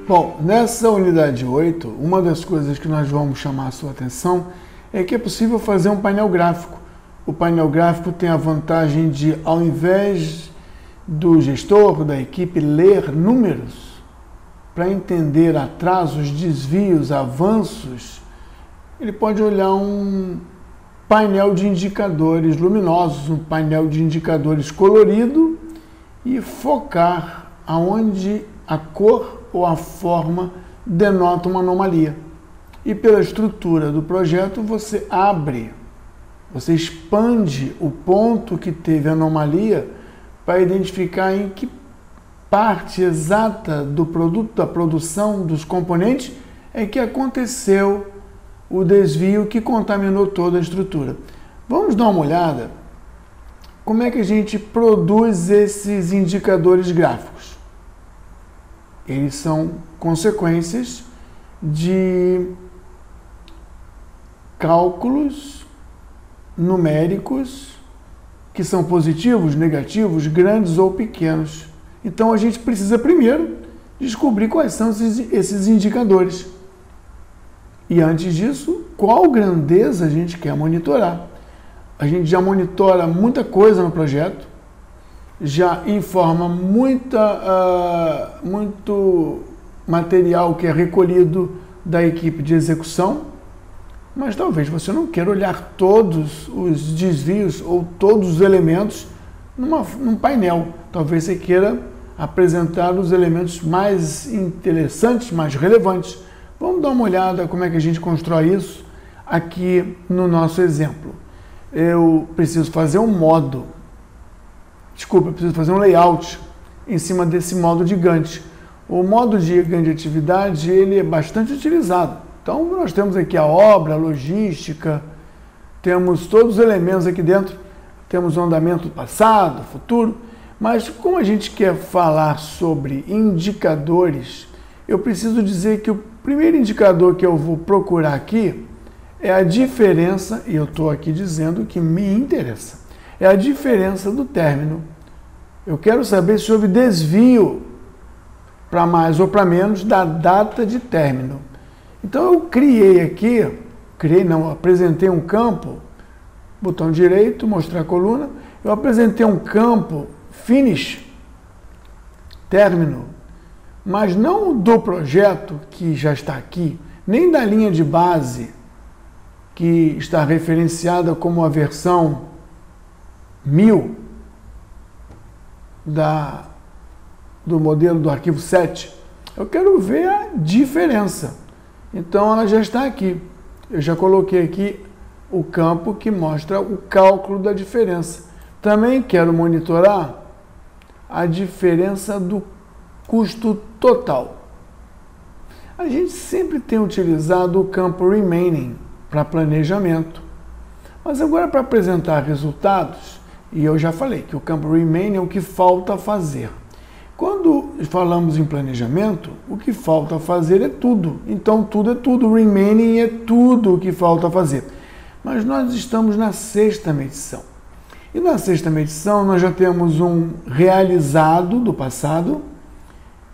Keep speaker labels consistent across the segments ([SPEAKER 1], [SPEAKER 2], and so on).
[SPEAKER 1] Bom, nessa unidade 8, uma das coisas que nós vamos chamar a sua atenção é que é possível fazer um painel gráfico. O painel gráfico tem a vantagem de, ao invés do gestor, da equipe, ler números para entender atrasos, desvios, avanços, ele pode olhar um painel de indicadores luminosos, um painel de indicadores colorido e focar aonde a cor ou a forma denota uma anomalia. E pela estrutura do projeto, você abre, você expande o ponto que teve anomalia para identificar em que parte exata do produto, da produção dos componentes, é que aconteceu o desvio que contaminou toda a estrutura. Vamos dar uma olhada como é que a gente produz esses indicadores gráficos. Eles são consequências de cálculos numéricos que são positivos, negativos, grandes ou pequenos. Então a gente precisa primeiro descobrir quais são esses indicadores. E antes disso, qual grandeza a gente quer monitorar. A gente já monitora muita coisa no projeto, já informa muito material que é recolhido da equipe de execução, mas talvez você não queira olhar todos os desvios ou todos os elementos num painel. Talvez você queira apresentar os elementos mais interessantes, mais relevantes. Vamos dar uma olhada como é que a gente constrói isso aqui no nosso exemplo. Eu preciso fazer um layout em cima desse modo de Gantt. O modo de Gantt de atividade ele é bastante utilizado. Então nós temos aqui a obra, a logística, temos todos os elementos aqui dentro, temos o andamento passado, futuro, mas como a gente quer falar sobre indicadores, eu preciso dizer que o primeiro indicador que eu vou procurar aqui é a diferença, e eu estou aqui dizendo que me interessa, é a diferença do término. Eu quero saber se houve desvio para mais ou para menos da data de término. Então eu apresentei um campo, botão direito, mostrar a coluna, eu apresentei um campo finish, término, mas não do projeto que já está aqui, nem da linha de base que está referenciada como a versão 1000 do modelo do arquivo 7. Eu quero ver a diferença. Então ela já está aqui. Eu já coloquei aqui o campo que mostra o cálculo da diferença. Também quero monitorar a diferença do custo total. A gente sempre tem utilizado o campo remaining para planejamento. Mas agora para apresentar resultados, e eu já falei que o campo remaining é o que falta fazer. Quando falamos em planejamento, o que falta fazer é tudo. Então tudo é tudo, o remaining é tudo o que falta fazer. Mas nós estamos na 6ª medição. E na 6ª medição nós já temos um realizado do passado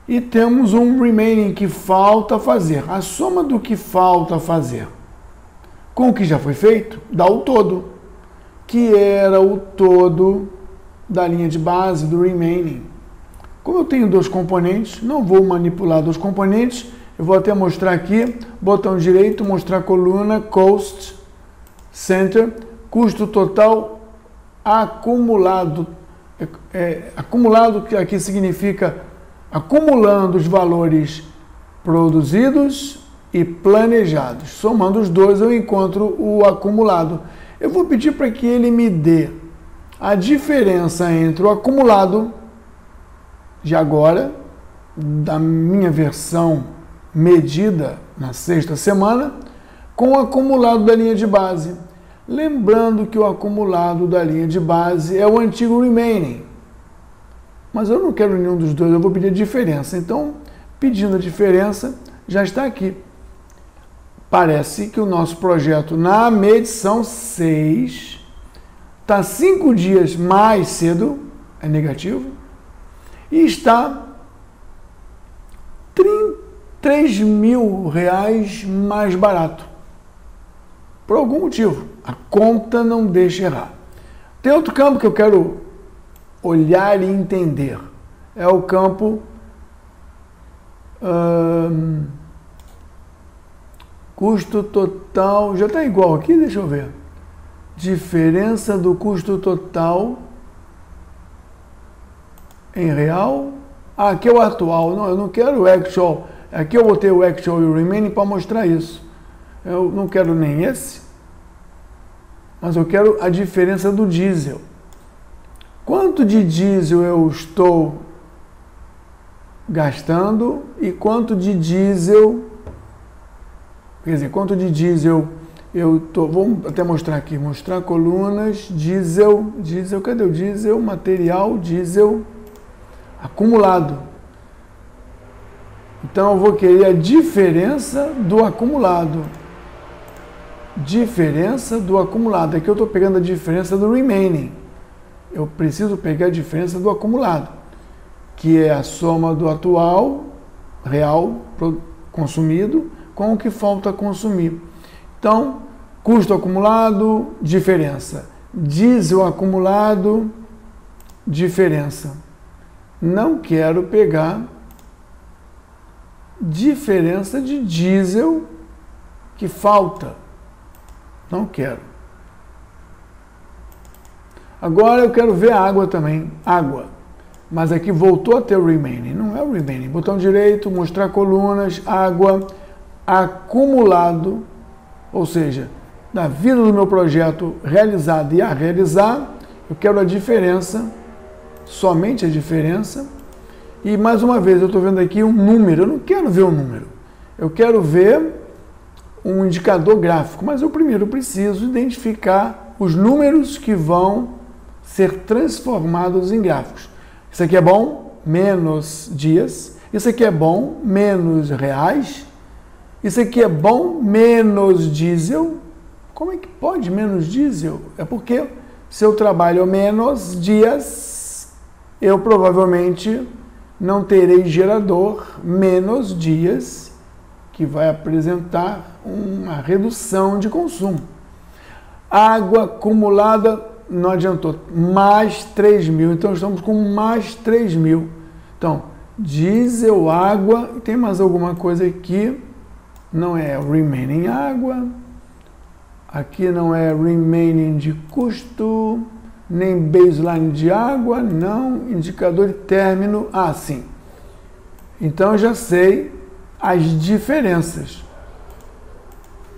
[SPEAKER 1] e temos um remaining que falta fazer. A soma do que falta fazer com o que já foi feito dá o todo, que era o todo da linha de base do remaining. Como eu tenho dois componentes, não vou manipular dois componentes, eu vou até mostrar aqui, botão direito, mostrar coluna, cost, center, custo total acumulado. Acumulado, que aqui significa acumulando os valores produzidos e planejados. Somando os dois eu encontro o acumulado. Eu vou pedir para que ele me dê a diferença entre o acumulado de agora, da minha versão medida na 6ª semana, com o acumulado da linha de base. Lembrando que o acumulado da linha de base é o antigo remaining. Mas eu não quero nenhum dos dois, eu vou pedir a diferença. Então, pedindo a diferença, já está aqui. Parece que o nosso projeto na medição 6 está 5 dias mais cedo, é negativo, e está R$3.000 mais barato. Por algum motivo. A conta não deixa errar. Tem outro campo que eu quero olhar e entender. É o campo custo total. Já está igual aqui? Deixa eu ver. Diferença do custo total em real. Ah, aqui é o atual. Não, eu não quero o actual. Aqui eu botei o actual e o remaining para mostrar isso. Eu não quero nem esse, mas eu quero a diferença do diesel. Quanto de diesel eu estou gastando e quanto de diesel, quer dizer, quanto de diesel eu tô, vamos até mostrar aqui, mostrar colunas, diesel, cadê o diesel? Material, diesel, acumulado. Então eu vou querer a diferença do acumulado. Diferença do acumulado. Aqui eu estou pegando a diferença do remaining. Eu preciso pegar a diferença do acumulado, que é a soma do atual, real, consumido, com o que falta consumir. Então, custo acumulado, diferença. Diesel acumulado, diferença. Não quero pegar diferença de diesel que falta. Não quero. Agora eu quero ver a água também. Água. Mas aqui voltou a ter o remaining. Não é o remaining. Botão direito, mostrar colunas, água, acumulado. Ou seja, da vida do meu projeto realizado e a realizar, eu quero a diferença, somente a diferença. E mais uma vez, eu estou vendo aqui um número. Eu não quero ver o número. Eu quero ver um indicador gráfico, mas eu primeiro preciso identificar os números que vão ser transformados em gráficos. Isso aqui é bom, menos dias. Isso aqui é bom, menos reais. Isso aqui é bom, menos diesel. Como é que pode menos diesel? É porque se eu trabalho menos dias, eu provavelmente não terei gerador menos dias, que vai apresentar uma redução de consumo. Água acumulada, não adiantou, mais 3.000, então estamos com mais 3.000. Então, diesel, água, tem mais alguma coisa aqui, não é remaining água, aqui não é remaining de custo, nem baseline de água, não, indicador de término, sim. Então, eu já sei as diferenças.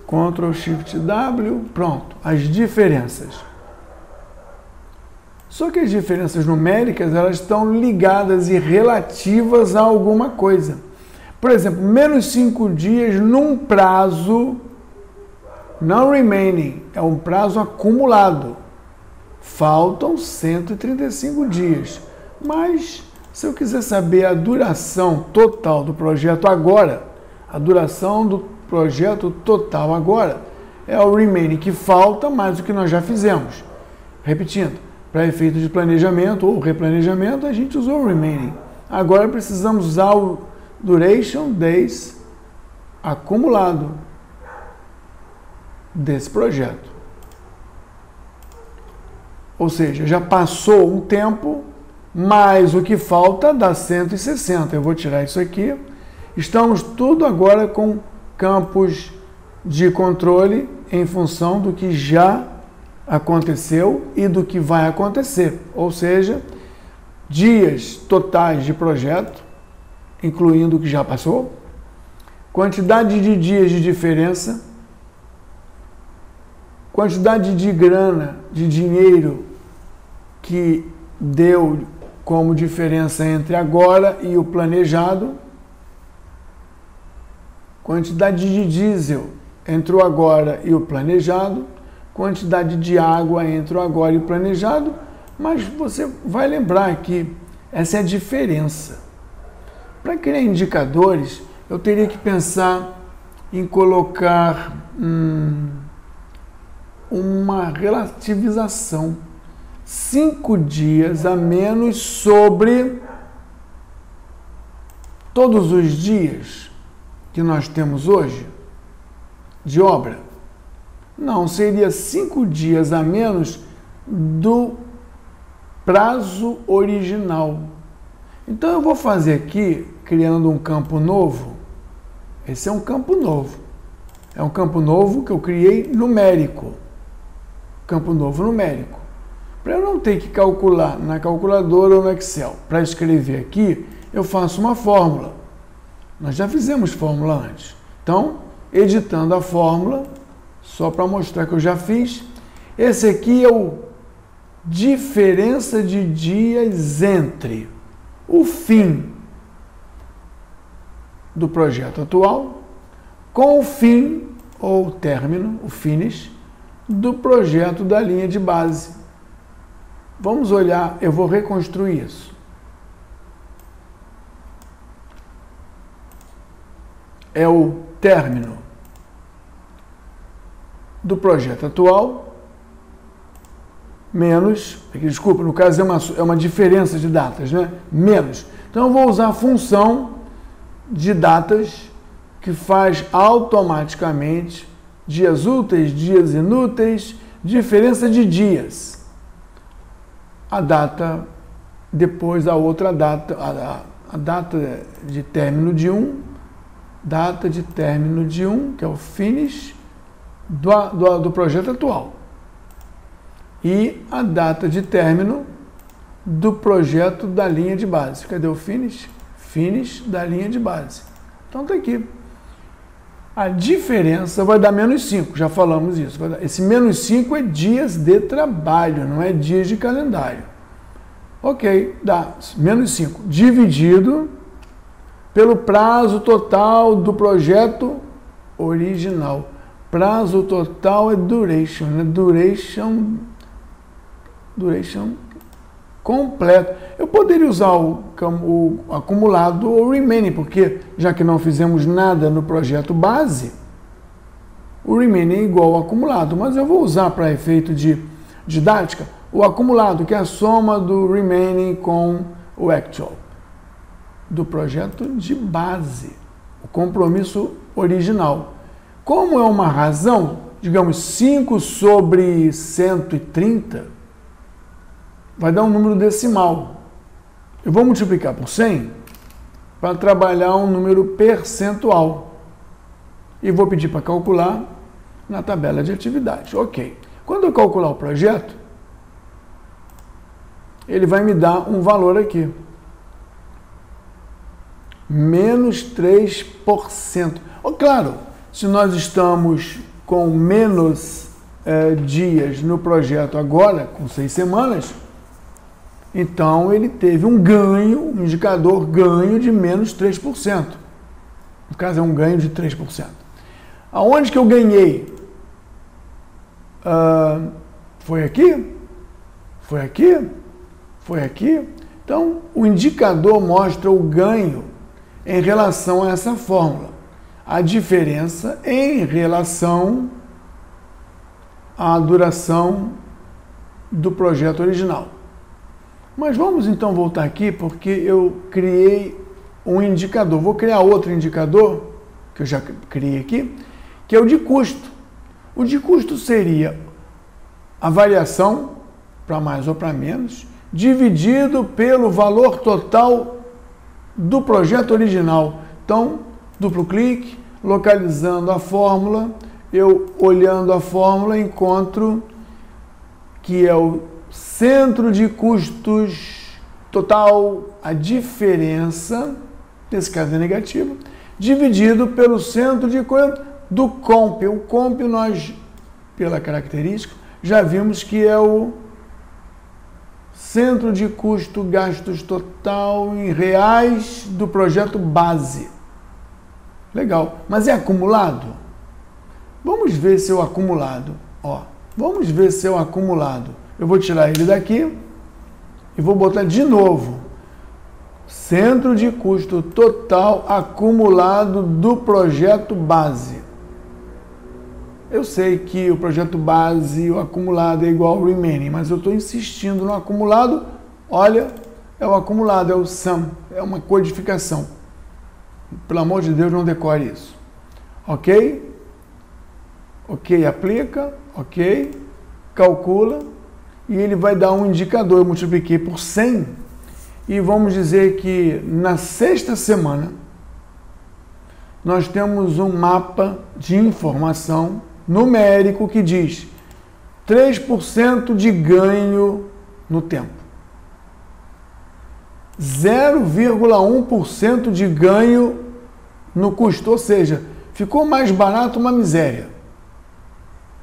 [SPEAKER 1] Ctrl Shift W, pronto, as diferenças. Só que as diferenças numéricas, elas estão ligadas e relativas a alguma coisa. Por exemplo, menos 5 dias num prazo, não remaining, é um prazo acumulado. Faltam 135 dias. Mas, se eu quiser saber a duração total do projeto agora, a duração do projeto total agora é o remaining, que falta mais do que nós já fizemos. Repetindo, para efeito de planejamento ou replanejamento, a gente usou o remaining. Agora precisamos usar o duration days acumulado desse projeto. Ou seja, já passou um tempo, mais o que falta dá 160. Eu vou tirar isso aqui. Estamos tudo agora com campos de controle em função do que já aconteceu e do que vai acontecer. Ou seja, dias totais de projeto, incluindo o que já passou, quantidade de dias de diferença, quantidade de grana, de dinheiro que deu como diferença entre agora e o planejado, quantidade de diesel entre o agora e o planejado, quantidade de água entre o agora e o planejado, mas você vai lembrar que essa é a diferença. Para criar indicadores, eu teria que pensar em colocar uma relativização. 5 dias a menos sobre todos os dias. que nós temos hoje de obra? Não, seria 5 dias a menos do prazo original. Então eu vou fazer aqui, criando um campo novo. Esse é um campo novo. É um campo novo que eu criei numérico. Campo novo numérico. Para eu não ter que calcular na calculadora ou no Excel. Para escrever aqui, eu faço uma fórmula. Nós já fizemos fórmula antes. Então, editando a fórmula, só para mostrar que eu já fiz. Esse aqui é o diferença de dias entre o fim do projeto atual com o fim ou término, o finish, do projeto da linha de base. Vamos olhar, eu vou reconstruir isso. É o término do projeto atual menos, desculpa, no caso é uma diferença de datas, né? Menos. Então eu vou usar a função de datas que faz automaticamente dias úteis, dias inúteis, diferença de dias. A data, depois a outra data, a data de término de um, data de término de um, que é o finish do projeto atual. E a data de término do projeto da linha de base. Cadê o finish? Finish da linha de base. Então está aqui. A diferença vai dar menos 5, já falamos isso. Esse menos 5 é dias de trabalho, não é dias de calendário. Ok, dá menos 5 dividido pelo prazo total do projeto original. Prazo total é duration, né? Duration completo. Eu poderia usar o acumulado ou remaining, porque já que não fizemos nada no projeto base, o remaining é igual ao acumulado, mas eu vou usar para efeito de didática o acumulado, que é a soma do remaining com o actual, do projeto de base, o compromisso original. Como é uma razão, digamos 5 sobre 130, vai dar um número decimal. Eu vou multiplicar por 100 para trabalhar um número percentual. E vou pedir para calcular na tabela de atividade. Ok. Quando eu calcular o projeto, ele vai me dar um valor aqui. Menos 3%. Claro, se nós estamos com menos dias no projeto agora, com 6 semanas, então ele teve um ganho, um indicador ganho de menos 3%. No caso é um ganho de 3%. Aonde que eu ganhei? Foi aqui? Foi aqui? Foi aqui? Então o indicador mostra o ganho em relação a essa fórmula. A diferença em relação à duração do projeto original. Mas vamos então voltar aqui, porque eu criei um indicador. Vou criar outro indicador, que eu já criei aqui, que é o de custo. O de custo seria a variação, para mais ou para menos, dividido pelo valor total do projeto original. Então, duplo clique, localizando a fórmula, eu olhando a fórmula encontro que é o centro de custos total, a diferença, nesse caso é negativo, dividido pelo centro de custos do comp. O comp nós, pela característica, já vimos que é o centro de custo gastos total em reais do projeto base. Legal, mas é acumulado? Vamos ver se é o acumulado. Vamos ver se é o acumulado. Eu vou tirar ele daqui e vou botar de novo. Centro de custo total acumulado do projeto base. Eu sei que o projeto base, o acumulado é igual ao remaining, mas eu estou insistindo no acumulado. Olha, é o acumulado, é o sum, é uma codificação. Pelo amor de Deus, não decore isso. Ok? Ok, aplica. Ok, calcula. E ele vai dar um indicador. Eu multipliquei por 100. E vamos dizer que na sexta semana, nós temos um mapa de informação numérico que diz 3% de ganho no tempo. 0,1% de ganho no custo, ou seja, ficou mais barato uma miséria.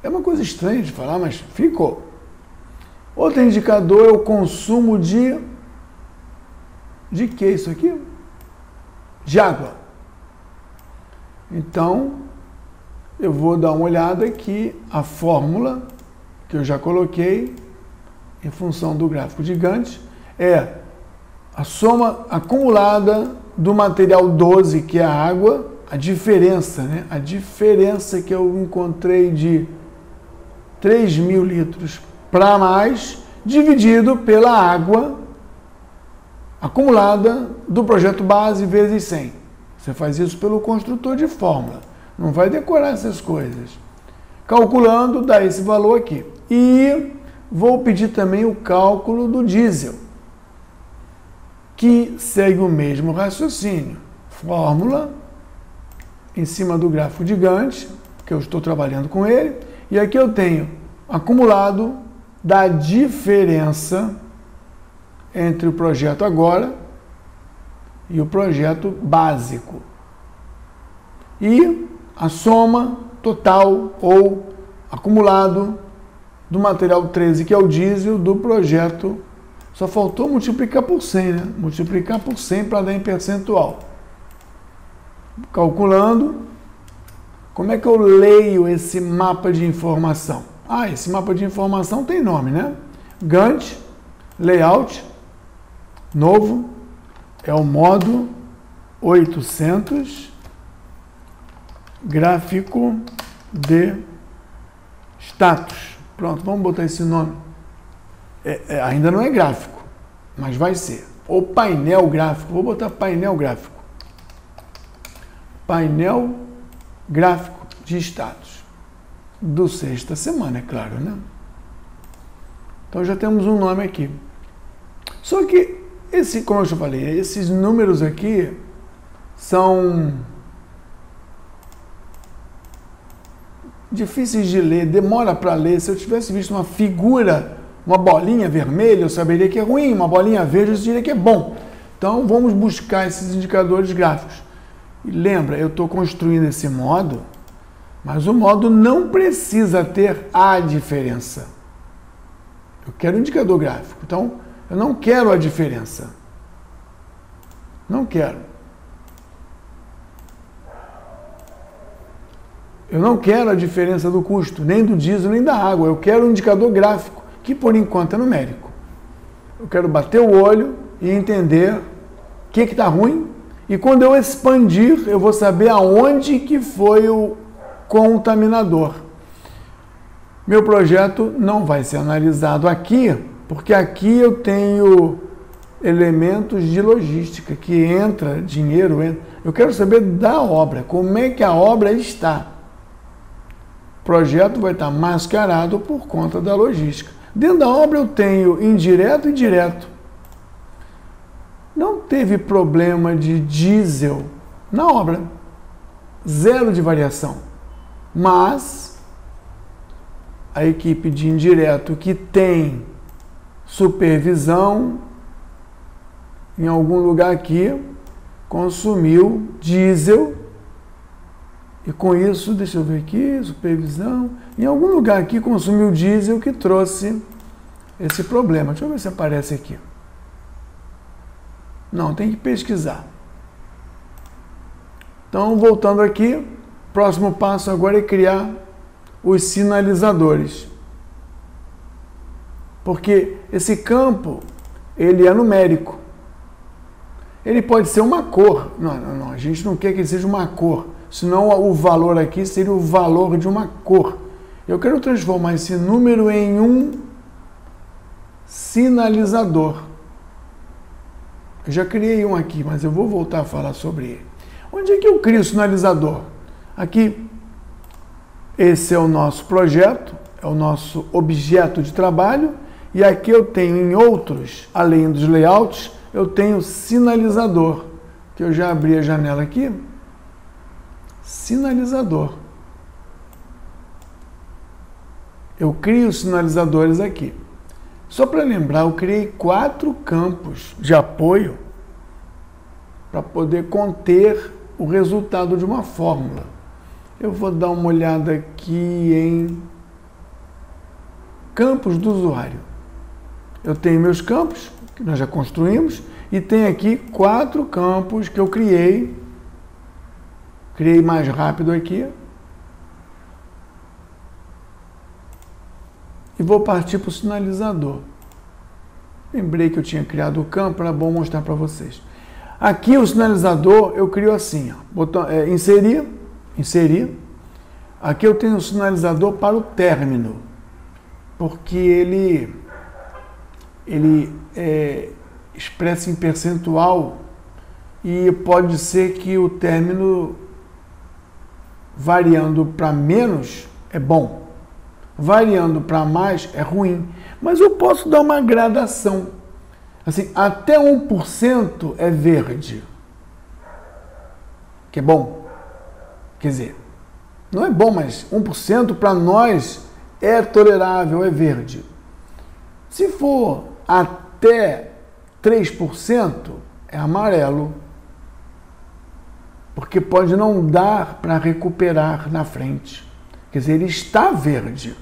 [SPEAKER 1] É uma coisa estranha de falar, mas ficou. Outro indicador é o consumo de que isso aqui? De água. Então, eu vou dar uma olhada aqui, a fórmula que eu já coloquei em função do gráfico de Gantt é a soma acumulada do material 12, que é a água, a diferença, né? A diferença que eu encontrei de 3.000 litros para mais, dividido pela água acumulada do projeto base vezes 100. Você faz isso pelo construtor de fórmula. Não vai decorar essas coisas. Calculando, dá esse valor aqui. E vou pedir também o cálculo do diesel, que segue o mesmo raciocínio. Fórmula em cima do gráfico de Gantt, que eu estou trabalhando com ele. E aqui eu tenho acumulado da diferença entre o projeto agora e o projeto básico. E a soma total ou acumulado do material 13, que é o diesel, do projeto. Só faltou multiplicar por 100, né? Multiplicar por 100 para dar em percentual. Calculando, como é que eu leio esse mapa de informação? Ah, esse mapa de informação tem nome, né? Gantt, layout, novo, é o modo 800, gráfico de status. Pronto, vamos botar esse nome. Ainda não é gráfico, mas vai ser. Ou painel gráfico, vou botar painel gráfico. Painel gráfico de status. Do sexta semana, é claro, né? Então já temos um nome aqui. Só que, como eu já falei, esses números aqui são difíceis de ler, demora para ler. Se eu tivesse visto uma figura, uma bolinha vermelha, eu saberia que é ruim, uma bolinha verde, eu diria que é bom. Então, vamos buscar esses indicadores gráficos. E lembra, eu estou construindo esse modo, mas o modo não precisa ter a diferença. Eu quero um indicador gráfico. Então, eu não quero a diferença. Não quero. Eu não quero a diferença do custo, nem do diesel, nem da água. Eu quero um indicador gráfico, que por enquanto é numérico. Eu quero bater o olho e entender o que está ruim. E quando eu expandir, eu vou saber aonde que foi o contaminador. Meu projeto não vai ser analisado aqui, porque aqui eu tenho elementos de logística, que entra dinheiro. Eu quero saber da obra, como é que a obra está. O projeto vai estar mascarado por conta da logística. Dentro da obra eu tenho indireto e direto. Não teve problema de diesel na obra. Zero de variação. Mas a equipe de indireto que tem supervisão em algum lugar aqui consumiu diesel. E com isso, deixa eu ver aqui, supervisão, em algum lugar aqui consumiu diesel que trouxe esse problema. Deixa eu ver se aparece aqui. Não, tem que pesquisar. Então, voltando aqui, próximo passo agora é criar os sinalizadores. Porque esse campo, ele é numérico. Ele pode ser uma cor. Não, a gente não quer que ele seja uma cor. Senão o valor aqui seria o valor de uma cor. Eu quero transformar esse número em um sinalizador. Eu já criei um aqui, mas eu vou voltar a falar sobre ele. Onde é que eu crio o sinalizador? Aqui, esse é o nosso projeto, é o nosso objeto de trabalho, e aqui eu tenho em outros, além dos layouts, eu tenho sinalizador, que eu já abri a janela aqui, sinalizador. Eu crio sinalizadores aqui. Só para lembrar, eu criei 4 campos de apoio para poder conter o resultado de uma fórmula. Eu vou dar uma olhada aqui em campos do usuário. Eu tenho meus campos, que nós já construímos, e tem aqui 4 campos que eu criei. Criei mais rápido aqui. E vou partir para o sinalizador. Lembrei que eu tinha criado o campo, era bom mostrar para vocês. Aqui o sinalizador eu crio assim, ó, botão, inserir. Aqui eu tenho o sinalizador para o término, porque ele expressa em percentual e pode ser que o término variando para menos é bom. Variando para mais é ruim, mas eu posso dar uma gradação. Assim, até 1% é verde, que é bom. Quer dizer, não é bom, mas 1% para nós é tolerável, é verde. Se for até 3%, é amarelo, porque pode não dar para recuperar na frente. Quer dizer, ele está verde.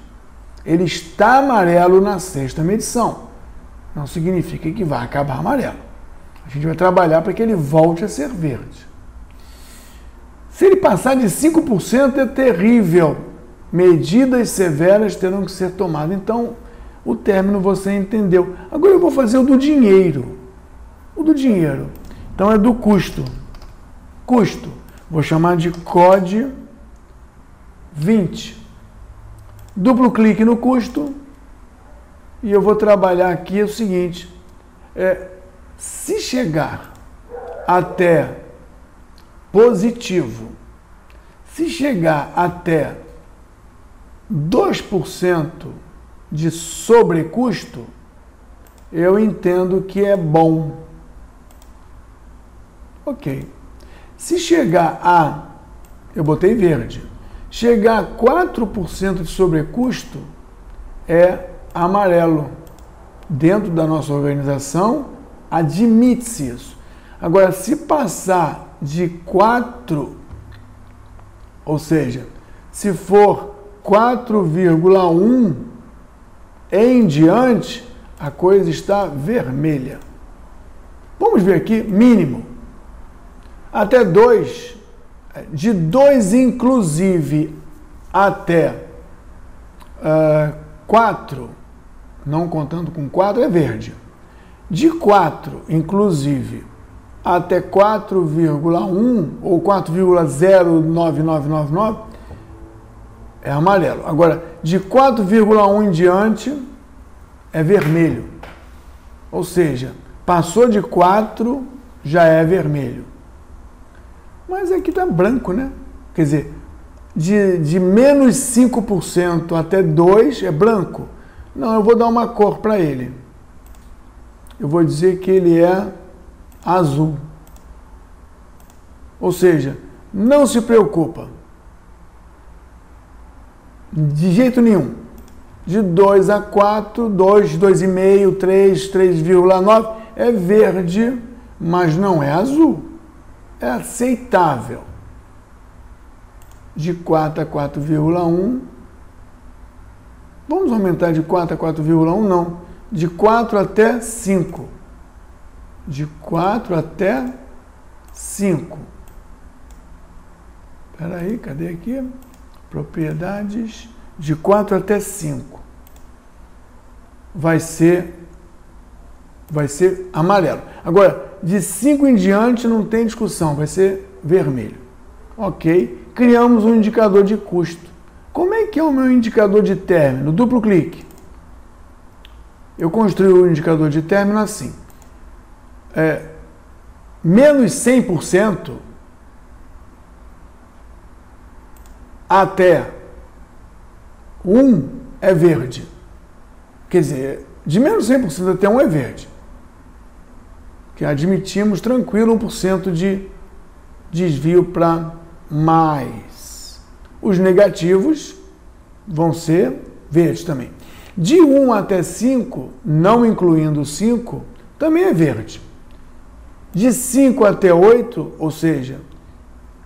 [SPEAKER 1] Ele está amarelo na 6ª medição. Não significa que vai acabar amarelo. A gente vai trabalhar para que ele volte a ser verde. Se ele passar de 5% é terrível. Medidas severas terão que ser tomadas. Então, o término você entendeu. Agora eu vou fazer o do dinheiro. O do dinheiro. Então é do custo. Custo. Vou chamar de COD 20. Duplo clique no custo e eu vou trabalhar aqui o seguinte, se chegar até positivo, se chegar até 2% de sobrecusto, eu entendo que é bom. Ok. Se chegar a, eu botei verde, chegar a 4% de sobrecusto é amarelo. Dentro da nossa organização, admite-se isso. Agora, se passar de 4, ou seja, se for 4,1 em diante, a coisa está vermelha. Vamos ver aqui, mínimo. Até 2. De 2, inclusive, até 4, não contando com 4, é verde. De 4, inclusive, até 4,1 ou 4,09999 é amarelo. Agora, de 4,1 em diante é vermelho. Ou seja, passou de 4, já é vermelho. Mas aqui está branco, né? Quer dizer, de menos 5% até 2% é branco. Não, eu vou dar uma cor para ele. Eu vou dizer que ele é azul. Ou seja, não se preocupa. De jeito nenhum. De 2 a 4, 2, 2,5, 3, 3,9 é verde, mas não é azul. É aceitável. De 4 a 4,1. Vamos aumentar de 4 a 4,1? Não. De 4 até 5. De 4 até 5. Espera aí, cadê aqui? Propriedades. De 4 até 5. Vai ser amarelo. Agora, de 5 em diante não tem discussão, vai ser vermelho. Ok, criamos um indicador de custo. Como é que é o meu indicador de término? Duplo clique. Eu construí o indicador de término assim. Menos 100% até 1 é verde. Quer dizer, de menos 100% até 1 é verde. Que admitimos tranquilo 1% de desvio para mais. Os negativos vão ser verdes também. De 1 até 5, não incluindo 5, também é verde. De 5 até 8, ou seja,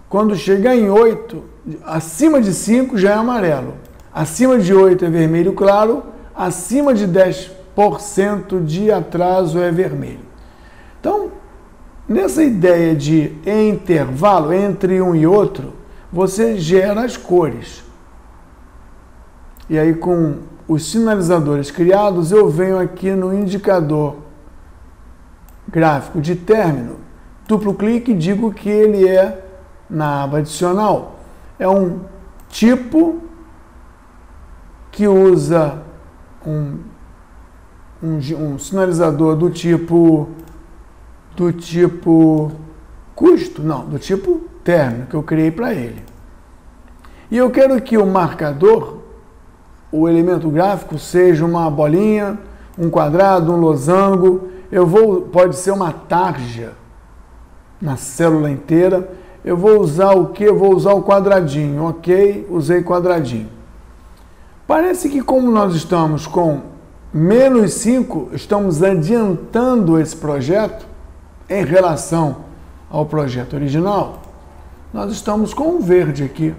[SPEAKER 1] quando chegar em 8, acima de 5 já é amarelo. Acima de 8 é vermelho claro, acima de 10% de atraso é vermelho. Então, nessa ideia de intervalo entre um e outro, você gera as cores. E aí, com os sinalizadores criados, eu venho aqui no indicador gráfico de término, duplo clique e digo que ele é na aba adicional. É um tipo que usa um sinalizador do tipo custo, não, do tipo término que eu criei para ele. E eu quero que o marcador, o elemento gráfico, seja uma bolinha, um quadrado, um losango. Pode ser uma tarja na célula inteira. Eu vou usar o quê? Eu vou usar o quadradinho. Ok, usei quadradinho. Parece que como nós estamos com menos 5, estamos adiantando esse projeto em relação ao projeto original. Nós estamos com um verde aqui.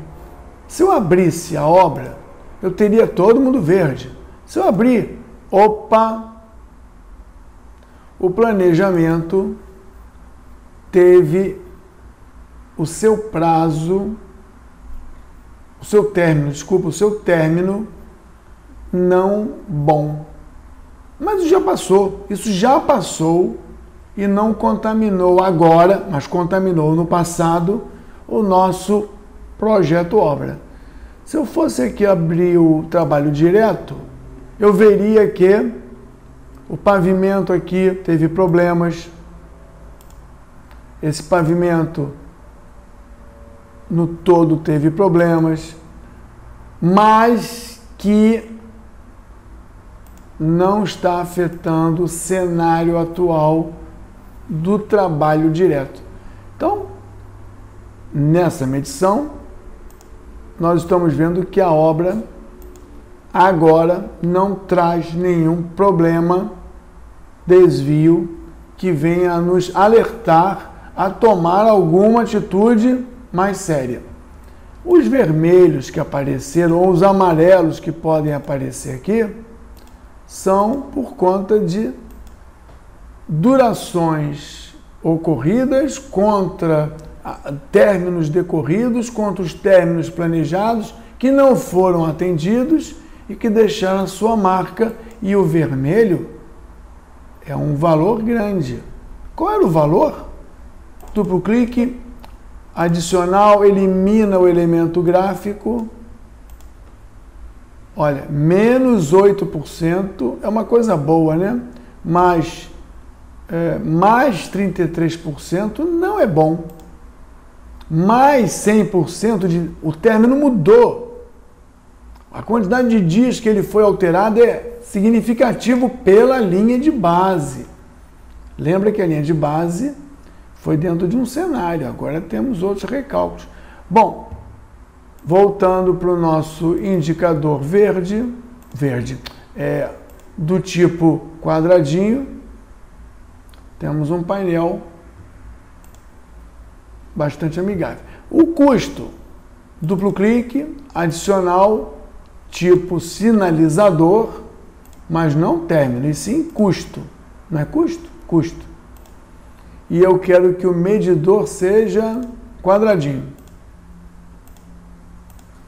[SPEAKER 1] Se eu abrisse a obra, eu teria todo mundo verde. Se eu abrir, opa, o planejamento teve o seu prazo, o seu término não bom. Mas isso já passou e não contaminou agora, mas contaminou no passado o nosso projeto obra. Se eu fosse aqui abrir o trabalho direto, eu veria que o pavimento aqui teve problemas. Esse pavimento no todo teve problemas, mas que não está afetando o cenário atual do trabalho direto. Então, nessa medição, nós estamos vendo que a obra agora não traz nenhum problema, desvio, que venha a nos alertar a tomar alguma atitude mais séria. Os vermelhos que apareceram, ou os amarelos que podem aparecer aqui, são por conta de durações ocorridas contra términos decorridos, contra os términos planejados que não foram atendidos e que deixaram a sua marca. E o vermelho é um valor grande. Qual era o valor? Duplo clique, adicional, elimina o elemento gráfico. Olha, menos 8% é uma coisa boa, né? Mas mais 33% não é bom. Mais 100%, o término mudou. A quantidade de dias que ele foi alterado é significativo pela linha de base. Lembra que a linha de base foi dentro de um cenário, agora temos outros recálculos. Bom, voltando para o nosso indicador verde, do tipo quadradinho, temos um painel bastante amigável. O custo, duplo clique, adicional, tipo sinalizador, mas não término, e sim custo. Não é custo? Custo. E eu quero que o medidor seja quadradinho.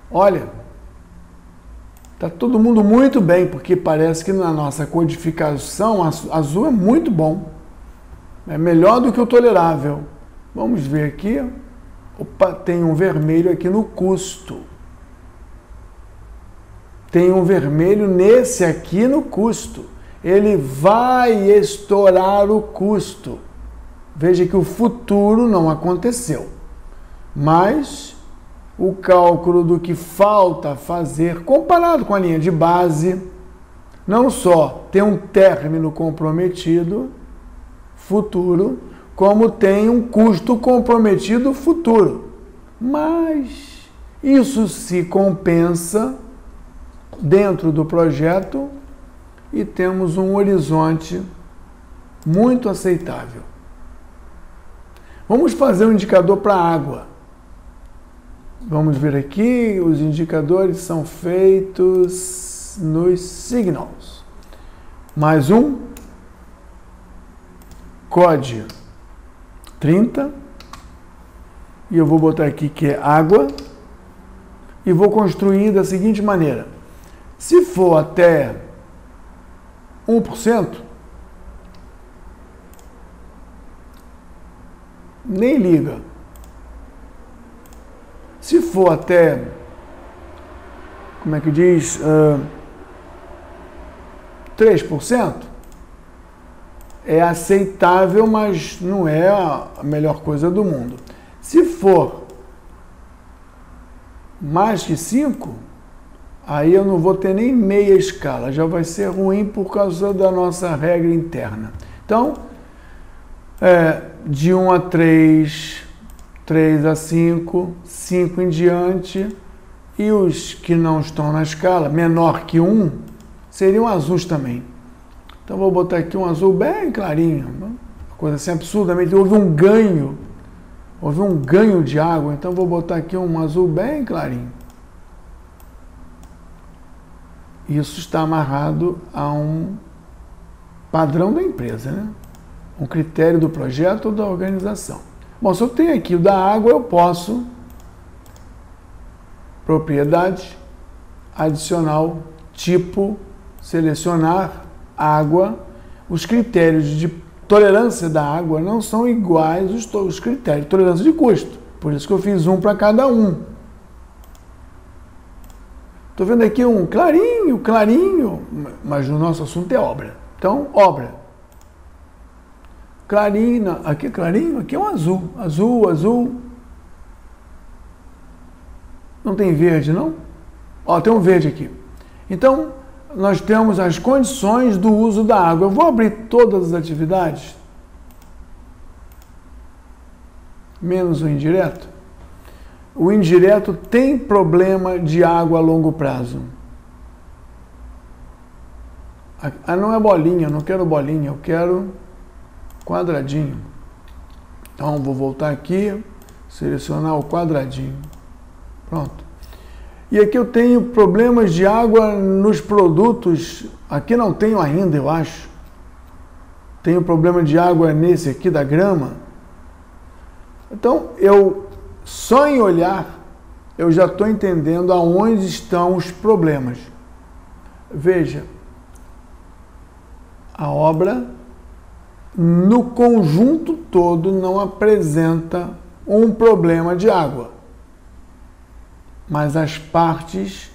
[SPEAKER 1] Olha, está todo mundo muito bem, porque parece que na nossa codificação azul é muito bom. É melhor do que o tolerável. Vamos ver aqui. Opa, tem um vermelho aqui no custo. Tem um vermelho nesse aqui no custo. Ele vai estourar o custo. Veja que o futuro não aconteceu. Mas o cálculo do que falta fazer, comparado com a linha de base, não só tem um término comprometido futuro, como tem um custo comprometido futuro. Mas isso se compensa dentro do projeto e temos um horizonte muito aceitável. Vamos fazer um indicador para água. Vamos ver aqui, os indicadores são feitos nos signals. Mais um, COD 30, e eu vou botar aqui que é água, e vou construir da seguinte maneira. Se for até 1%, nem liga. Se for até, como é que diz, 3%, é aceitável, mas não é a melhor coisa do mundo. Se for mais que 5%, aí eu não vou ter nem meia escala, já vai ser ruim por causa da nossa regra interna. Então, de 1 a 3, 3 a 5, 5 em diante, e os que não estão na escala, menor que 1, seriam azuis também. Então vou botar aqui um azul bem clarinho, uma coisa assim absurdamente, houve um ganho de água, então vou botar aqui um azul bem clarinho. Isso está amarrado a um padrão da empresa, né? Um critério do projeto ou da organização. Bom, se eu tenho aqui o da água, eu posso, propriedade, adicional, tipo, selecionar água. Os critérios de tolerância da água não são iguais os critérios de tolerância de custo. Por isso que eu fiz um para cada um. Estou vendo aqui um clarinho, mas o nosso assunto é obra. Então, obra. Clarinho, aqui clarinho, aqui é um azul. Azul. Não tem verde, não? Ó, tem um verde aqui. Então, nós temos as condições do uso da água. Eu vou abrir todas as atividades, menos o indireto. O indireto tem problema de água a longo prazo. Ah, não é bolinha, eu não quero bolinha, eu quero quadradinho. Então, vou voltar aqui, selecionar o quadradinho. Pronto. E aqui eu tenho problemas de água nos produtos. Aqui não tenho ainda, eu acho. Tenho problema de água nesse aqui da grama. Então, só em olhar, eu já estou entendendo aonde estão os problemas. Veja, a obra, no conjunto todo, não apresenta um problema de água. Mas as partes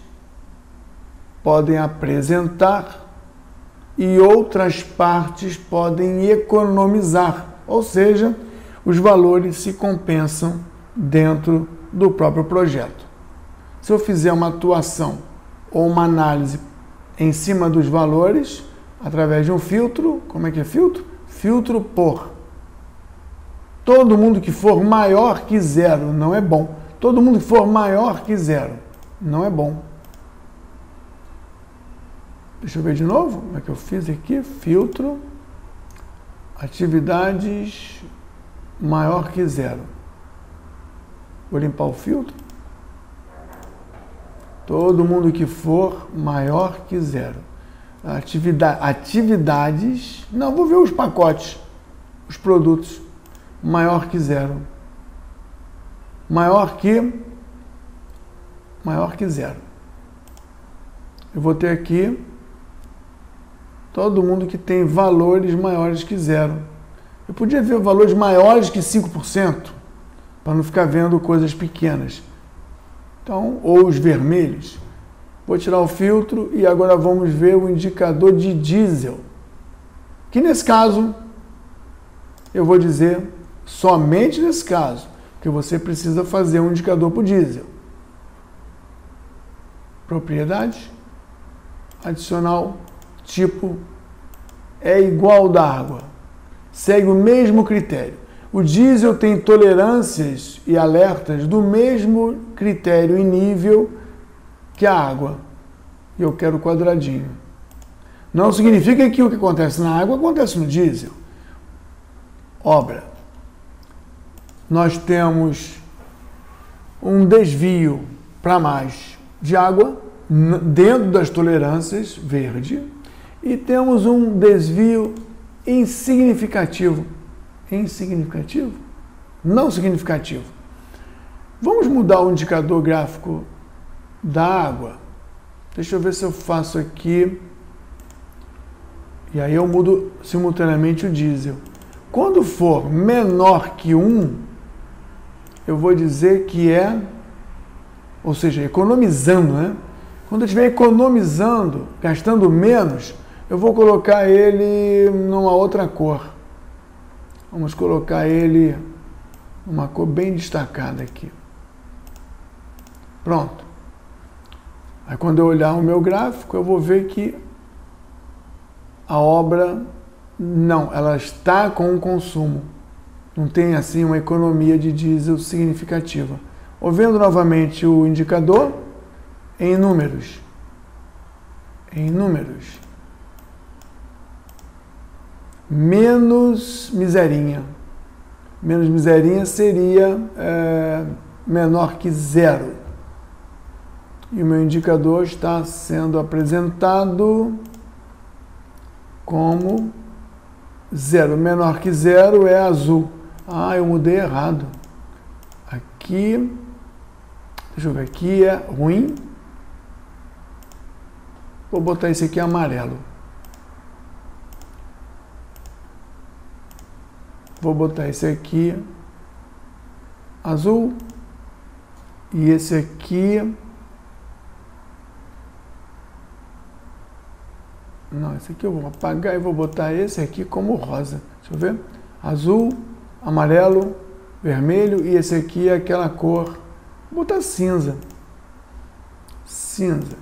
[SPEAKER 1] podem apresentar e outras partes podem economizar. Ou seja, os valores se compensam dentro do próprio projeto. Se eu fizer uma atuação ou uma análise em cima dos valores, através de um filtro, como é que é filtro? Filtro por. Todo mundo que for maior que 0 não é bom. Todo mundo que for maior que 0 não é bom. Deixa eu ver de novo como é que eu fiz aqui. Filtro, atividades maior que 0. Vou limpar o filtro. Todo mundo que for maior que 0. Atividades, não, vou ver os pacotes, os produtos, maior que 0. Maior que 0. Eu vou ter aqui todo mundo que tem valores maiores que 0. Eu podia ver valores maiores que 5%, para não ficar vendo coisas pequenas. Então, ou os vermelhos. Vou tirar o filtro e agora vamos ver o indicador de diesel. Que nesse caso, eu vou dizer somente nesse caso, que você precisa fazer um indicador para o diesel. propriedades, adicional, tipo, é igual da água. Segue o mesmo critério. O diesel tem tolerâncias e alertas do mesmo critério e nível que a água. E eu quero quadradinho. Não significa que o que acontece na água acontece no diesel. Obra. Nós temos um desvio para mais de água dentro das tolerâncias, verde, e temos um desvio insignificativo. Insignificativo? Não significativo. Vamos mudar o indicador gráfico da água. Deixa eu ver se eu faço aqui. E aí eu mudo simultaneamente o diesel. Quando for menor que 1, eu vou dizer que é, ou seja, economizando, né? Quando eu estiver economizando, gastando menos, eu vou colocar ele numa outra cor. Vamos colocar ele numa cor bem destacada aqui. Pronto. Aí quando eu olhar o meu gráfico, eu vou ver que a obra, não, ela está com o consumo. Não tem assim uma economia de diesel significativa. Vendo novamente o indicador, em números. Em números. Menos miserinha. Menos miserinha seria menor que 0. E o meu indicador está sendo apresentado como 0. Menor que 0 é azul. Ah, eu mudei errado. Aqui, deixa eu ver, aqui é ruim. Vou botar esse aqui amarelo. Vou botar esse aqui azul. E esse aqui... Não, esse aqui eu vou apagar e vou botar esse aqui como rosa. Deixa eu ver. Azul, amarelo, vermelho e esse aqui é aquela cor. Vou botar cinza. Cinza.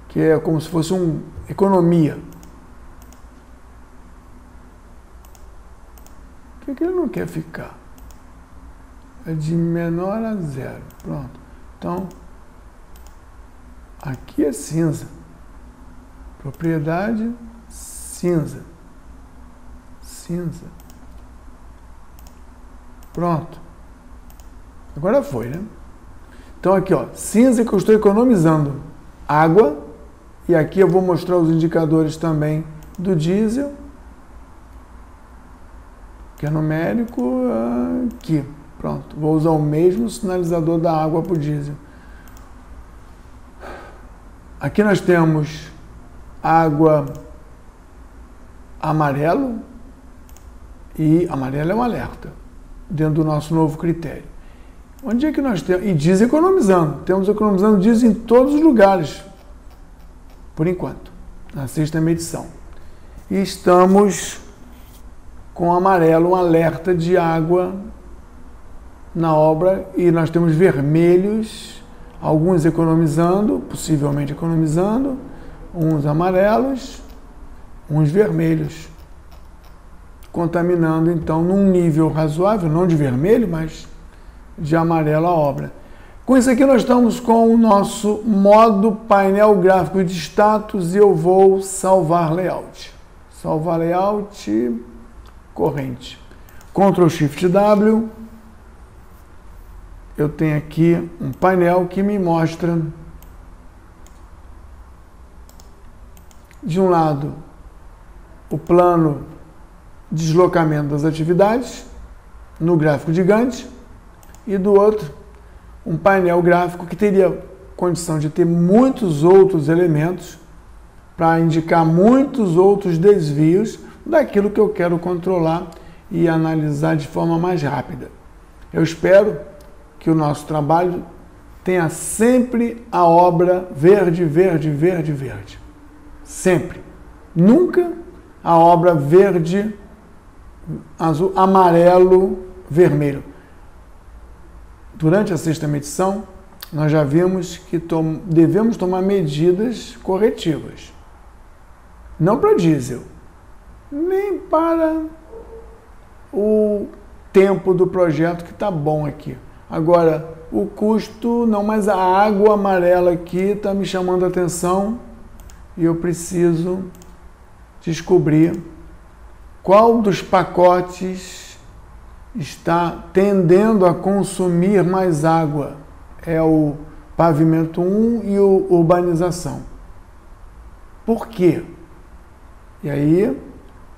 [SPEAKER 1] Que é como se fosse uma economia. O que ele não quer ficar? É de menor a 0. Pronto. Então, aqui é cinza. Propriedade, cinza. Cinza. Pronto. Agora foi, né? Então aqui, ó, cinza que eu estou economizando. Água. E aqui eu vou mostrar os indicadores também do diesel. Que é numérico. Aqui. Pronto. Vou usar o mesmo sinalizador da água para o diesel. Aqui nós temos água amarelo, e amarelo é um alerta, dentro do nosso novo critério. Onde é que nós temos? E diesel economizando. Temos economizando diesel em todos os lugares, por enquanto, na sexta medição. E estamos com amarelo, um alerta de água na obra, e nós temos vermelhos, alguns economizando, possivelmente economizando, uns amarelos, uns vermelhos, contaminando então num nível razoável, não de vermelho, mas de amarelo a obra. Com isso aqui nós estamos com o nosso modo painel gráfico de status e eu vou salvar layout. Salvar layout, corrente. Ctrl Shift W. Eu tenho aqui um painel que me mostra, de um lado, o plano de deslocamento das atividades no gráfico de Gantt, e do outro, um painel gráfico que teria condição de ter muitos outros elementos para indicar muitos outros desvios daquilo que eu quero controlar e analisar de forma mais rápida. Eu espero que o nosso trabalho tenha sempre a obra verde, verde, verde, verde. Sempre. Nunca a obra verde, azul, amarelo, vermelho. Durante a sexta medição, nós já vimos que devemos tomar medidas corretivas. Não para diesel, nem para o tempo do projeto que está bom aqui. Agora, o custo, não, mas a água amarela aqui está me chamando a atenção e eu preciso descobrir qual dos pacotes está tendendo a consumir mais água. É o pavimento 1 e o urbanização. Por quê? E aí,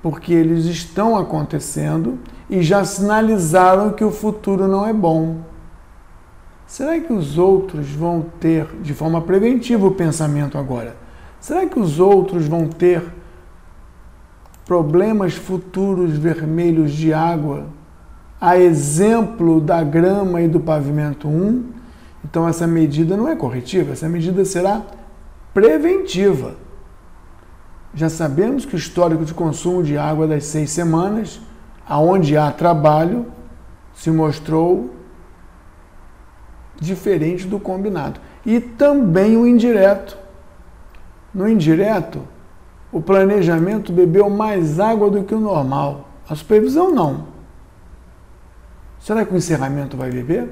[SPEAKER 1] porque eles estão acontecendo e já sinalizaram que o futuro não é bom. Será que os outros vão ter, de forma preventiva, o pensamento agora? Será que os outros vão ter problemas futuros vermelhos de água, a exemplo da grama e do pavimento 1? Então essa medida não é corretiva, essa medida será preventiva. Já sabemos que o histórico de consumo de água das 6 semanas, aonde há trabalho, se mostrou diferente do combinado. E também o indireto. No indireto, o planejamento bebeu mais água do que o normal. A supervisão não. Será que o encerramento vai beber?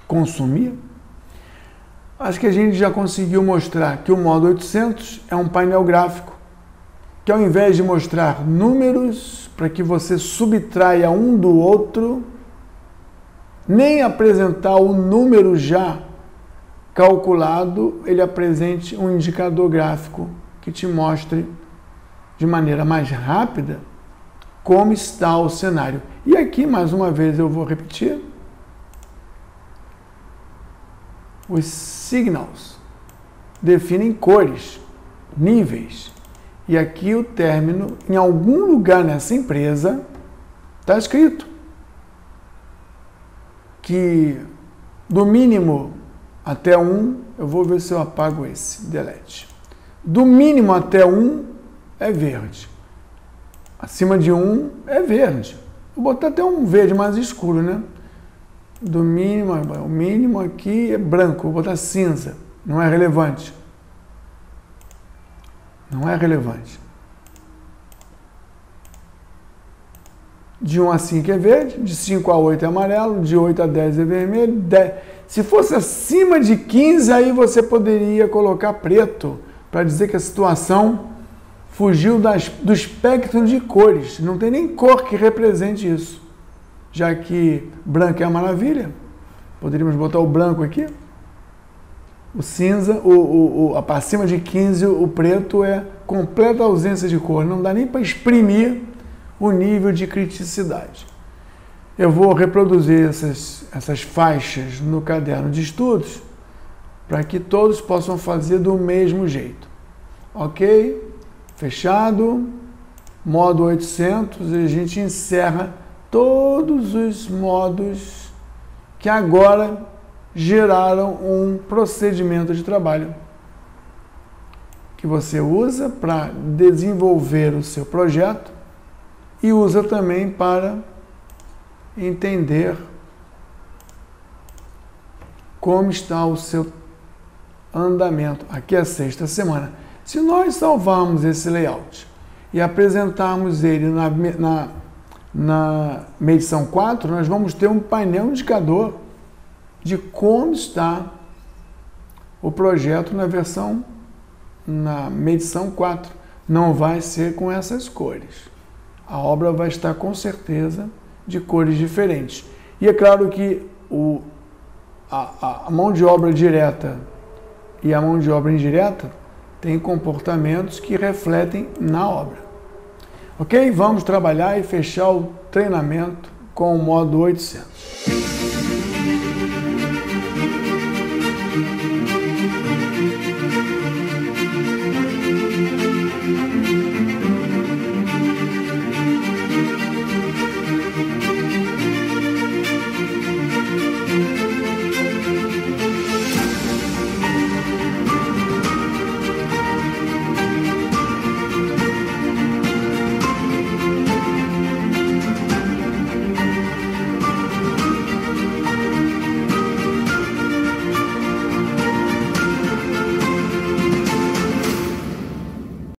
[SPEAKER 1] Consumir? Acho que a gente já conseguiu mostrar que o modo 800 é um painel gráfico, que ao invés de mostrar números para que você subtraia um do outro, nem apresentar o número já calculado, ele apresente um indicador gráfico que te mostre de maneira mais rápida como está o cenário. E aqui, mais uma vez, eu vou repetir. Os signals definem cores, níveis. E aqui o término, em algum lugar nessa empresa, está escrito que do mínimo até 1, eu vou ver se eu apago esse, delete. Do mínimo até 1 é verde. Acima de 1 é verde. Vou botar até um verde mais escuro, né? Do mínimo, o mínimo aqui é branco, vou botar cinza. Não é relevante. Não é relevante. De 1 a 5 é verde, de 5 a 8 é amarelo, de 8 a 10 é vermelho. Se fosse acima de 15, aí você poderia colocar preto, para dizer que a situação fugiu do espectro de cores. Não tem nem cor que represente isso. Já que branco é a maravilha, poderíamos botar o branco aqui. O cinza, acima de 15, o preto é completa ausência de cor. Não dá nem para exprimir o nível de criticidade. Eu vou reproduzir essas faixas no caderno de estudos para que todos possam fazer do mesmo jeito. Ok? Fechado. Modo 800 e a gente encerra todos os modos que agora geraram um procedimento de trabalho que você usa para desenvolver o seu projeto e usa também para entender como está o seu andamento. Aqui é a 6ª semana. Se nós salvarmos esse layout e apresentarmos ele na medição 4, nós vamos ter um painel indicador de como está o projeto na medição 4. Não vai ser com essas cores. A obra vai estar com certeza de cores diferentes. E é claro que a mão de obra direta e a mão de obra indireta têm comportamentos que refletem na obra. Ok? Vamos trabalhar e fechar o treinamento com o modo 800.